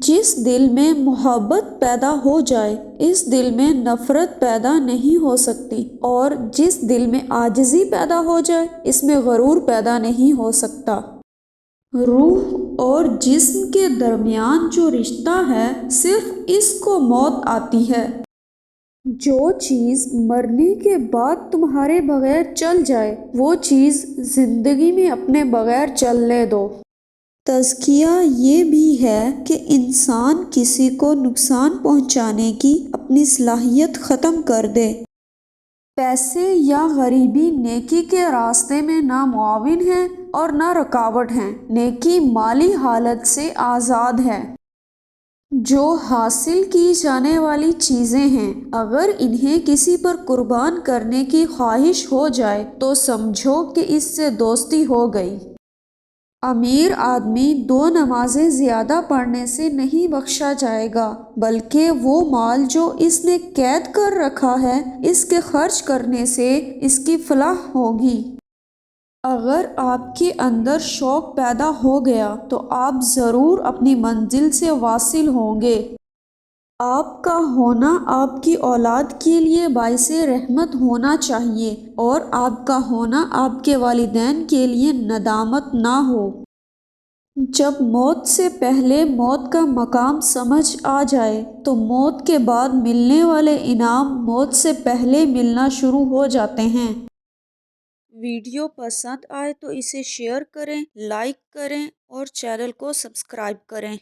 جس دل میں محبت پیدا ہو جائے اس دل میں نفرت پیدا نہیں ہو سکتی، اور جس دل میں عاجزی پیدا ہو جائے اس میں غرور پیدا نہیں ہو سکتا۔ روح اور جسم کے درمیان جو رشتہ ہے صرف اس کو موت آتی ہے۔ جو چیز مرنے کے بعد تمہارے بغیر چل جائے وہ چیز زندگی میں اپنے بغیر چلنے دو۔ تزکیہ یہ بھی ہے کہ انسان کسی کو نقصان پہنچانے کی اپنی صلاحیت ختم کر دے۔ پیسے یا غریبی نیکی کے راستے میں نہ معاون ہیں اور نہ رکاوٹ ہیں۔ نیکی مالی حالت سے آزاد ہے۔ جو حاصل کی جانے والی چیزیں ہیں اگر انہیں کسی پر قربان کرنے کی خواہش ہو جائے تو سمجھو کہ اس سے دوستی ہو گئی۔ امیر آدمی 2 نمازیں زیادہ پڑھنے سے نہیں بخشا جائے گا، بلکہ وہ مال جو اس نے قید کر رکھا ہے اس کے خرچ کرنے سے اس کی فلاح ہوگی۔ اگر آپ کے اندر شوق پیدا ہو گیا تو آپ ضرور اپنی منزل سے واصل ہوں گے۔ آپ کا ہونا آپ کی اولاد کے لیے باعث رحمت ہونا چاہیے، اور آپ کا ہونا آپ کے والدین کے لیے ندامت نہ ہو۔ جب موت سے پہلے موت کا مقام سمجھ آ جائے تو موت کے بعد ملنے والے انعام موت سے پہلے ملنا شروع ہو جاتے ہیں۔ ویڈیو پسند آئے تو اسے شیئر کریں، لائک کریں اور چینل کو سبسکرائب کریں۔